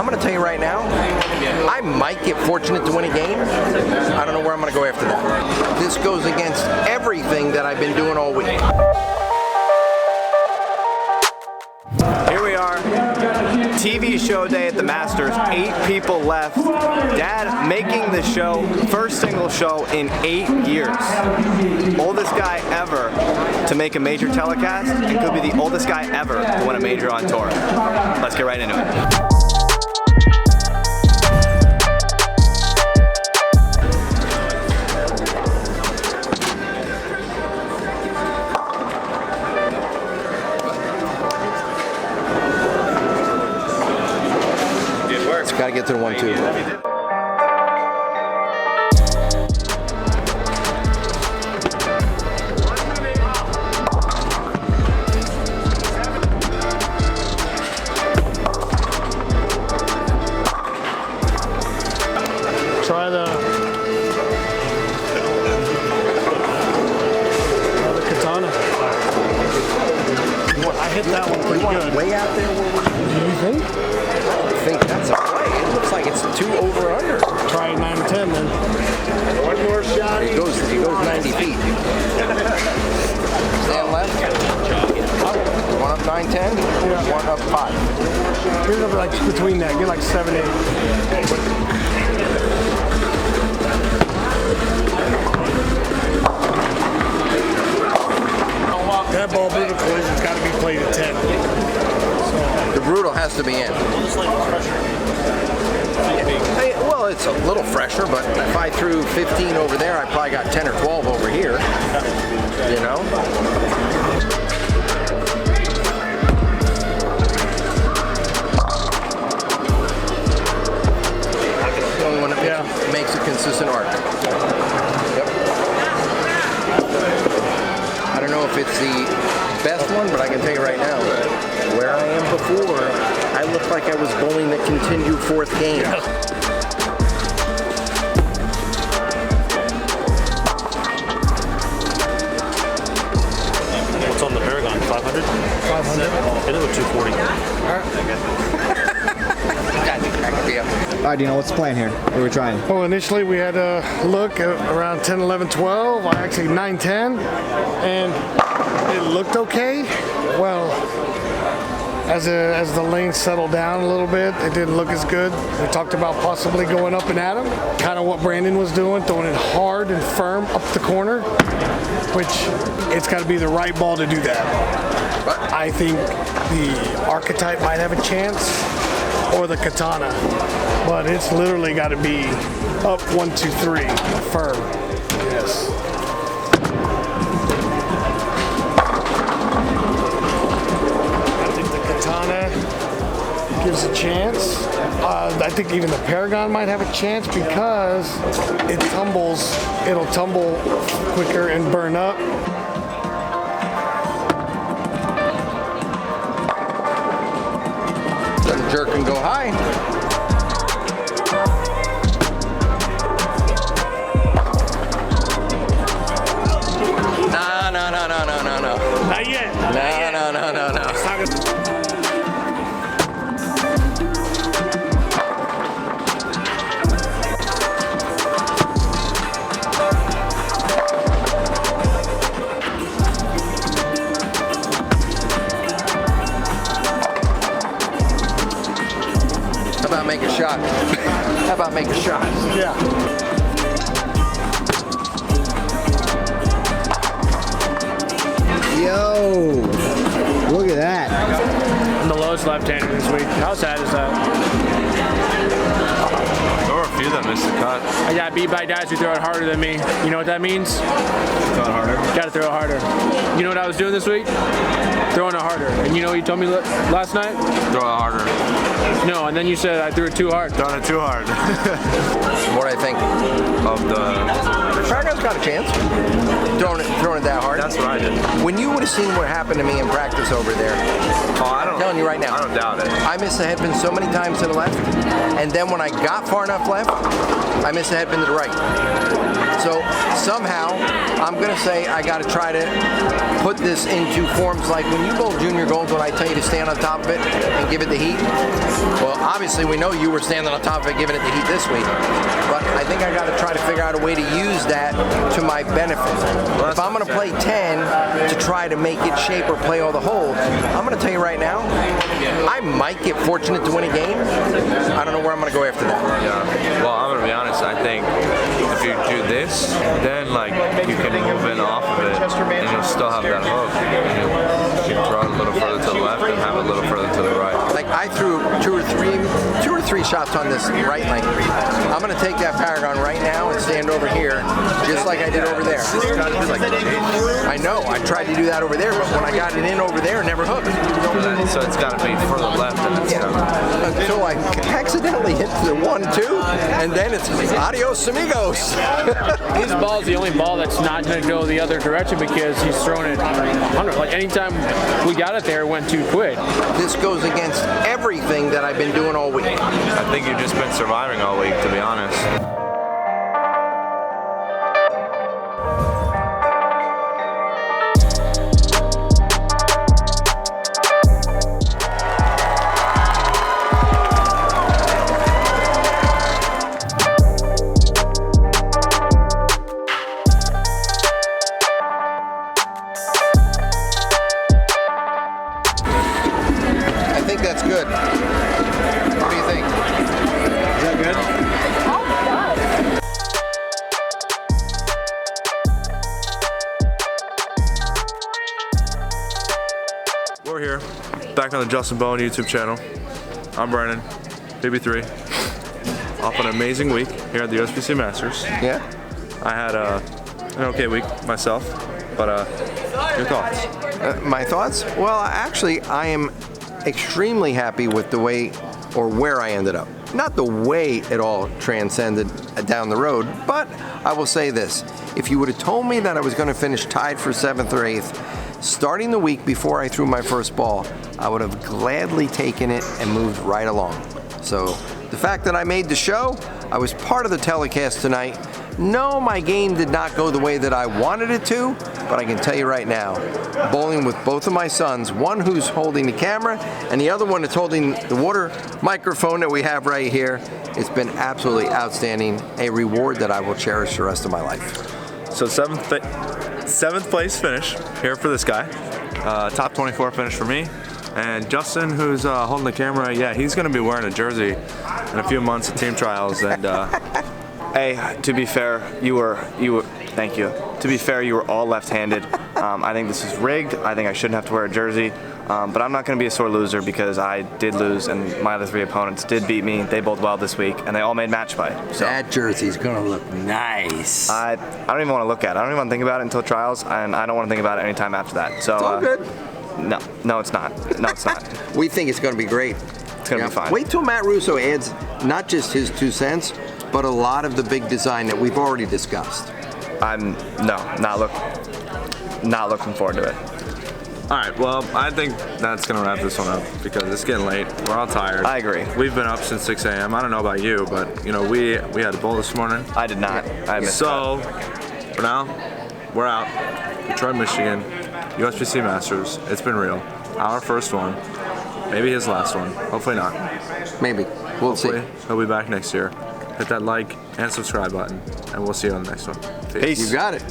going to tell you right now, I might get fortunate to win a game. I don't know where I'm going to go after that. This goes against everything that I've been doing all week. Here we are, TV show day at the Masters, 8 people left. Dad making the show, first single show in 8 years. Oldest guy ever to make a major telecast, and could be the oldest guy ever to win a major on tour. Let's get right into it. Got to get to the 1-2. Try the katana. I hit that one pretty good. Way out there. Do you think? I think that's a play. It looks like it's 2 over under. Try 9-10 then. One more shot. He goes 90 feet. Stand left. One up 9-10. Yeah. One up 5. Get up like between that. Get like 7-8. That ball brutal collision's got to be played at 10. So. The brutal has to be in. Well, it's a little fresher, but if I threw 15 over there, I probably got 10 or 12 over here. You know? The only one that makes a consistent arc. Yep. I don't know if it's the best one, but I can tell you right now, where I am before, I looked like I was bowling the continued 4th game. What's on the Paragon? 500? 500? Hit it with 240. All right, Dino, what's the plan here? What are we trying? Well, initially we had a look at around 10, 11, 12. I actually 9, 10, and it looked okay. Well, as the lane settled down a little bit, it didn't look as good. We talked about possibly going up and at him, kind of what Brandon was doing, throwing it hard and firm up the corner, which it's got to be the right ball to do that. But I think the Archetype might have a chance, or the Katana, but it's literally got to be up 1, 2, 3, firm. Yes. I think the Katana gives a chance. I think even the Paragon might have a chance because it tumbles. It'll tumble quicker and burn up. Jerk and go high. No. Not yet. No. It's not gonna... How about make a shot? How about make a shot? Yeah. Yo, look at that. I'm the lowest left-hander this week. How sad is that? There were a few that missed the cut. I got beat by guys who throw it harder than me. You know what that means? Throw it harder. Gotta throw it harder. You know what I was doing this week? Throwing it harder. And you know what you told me last night? Throw it harder. No, and then you said I threw it too hard. Throwing it too hard. What do I think? Of the... Paragon's got a chance. Throwing it that hard. That's what I did. When you would have seen what happened to me in practice over there, I'm telling you right now, I don't doubt it. I missed the headpin so many times to the left, and then when I got far enough left, I missed the headpin to the right. So somehow, I'm going to say I got to try to put this into forms like when you bowl junior gold, when I tell you to stand on top of it and give it the heat. Well, obviously we know you were standing on top of it, giving it the heat this week. But I think I got to try to figure out a way to use that to my benefit. If I'm going to play 10 to try to make it shape or play all the holds, I'm going to tell you right now, I might get fortunate to win a game. I don't know where I'm going to go after that. Yeah. Well, I'm gonna be honest. I think if you do this, then like you can move in off of it, and you'll still have that hook. You can throw it a little further to the left and have it a little further to the right. Like I threw two or three shots on this right lane. I'm going to take that Paragon right now and stand over here, just like I did over there. I know. I tried to do that over there, but when I got it in over there, it never hooked. So it's got to be further left than it's Until I accidentally hit the 1-2, and then it's adios amigos. His ball is the only ball that's not going to go the other direction because he's throwing it 100. Like anytime we got it there, it went too quick. This goes against everything that I've been doing all week. I think you've just been surviving all week, to be honest. I think that's good. What do you think? Is that good? We're here, back on the Justin Bohn YouTube channel. I'm Brennan, PB3. Off an amazing week here at the USBC Masters. Yeah? I had an okay week myself, but your thoughts? My thoughts? Well, actually, I am extremely happy with the way or where I ended up. Not the way it all transcended down the road, but I will say this. If you would have told me that I was going to finish tied for 7th or 8th, starting the week before I threw my first ball, I would have gladly taken it and moved right along. So the fact that I made the show, I was part of the telecast tonight. No, my game did not go the way that I wanted it to, but I can tell you right now, bowling with both of my sons, one who's holding the camera and the other one that's holding the water microphone that we have right here, it's been absolutely outstanding, a reward that I will cherish the rest of my life. So seventh place finish here for this guy. Top 24 finish for me. And Justin, who's holding the camera, yeah, he's going to be wearing a jersey in a few months at team trials. And Hey, to be fair, you were. Thank you. To be fair, you were all left-handed. I think this is rigged. I think I shouldn't have to wear a jersey. But I'm not going to be a sore loser because I did lose and my other 3 opponents did beat me. They bowled well this week and they all made match play. So That jersey's gonna look nice. I don't even want to look at it. I don't even want to think about it until trials, and I don't want to think about it anytime after that. So It's all good. No, it's not. No, it's not. We think it's gonna be great. It's going to be fine. Wait till Matt Russo adds not just his 2 cents, but a lot of the big design that we've already discussed. I'm not looking forward to it. all right, well, I think that's going to wrap this one up because it's getting late. We're all tired. I agree. We've been up since 6 a.m. I don't know about you, but you know, we had a bowl this morning. I did not. I missed So, for now, we're out. Detroit, Michigan, USBC Masters. It's been real. Our first one. Maybe his last one. Hopefully not. Maybe. We'll Hopefully, see. he'll be back next year. Hit that like and subscribe button, and we'll see you on the next one. Peace. You got it.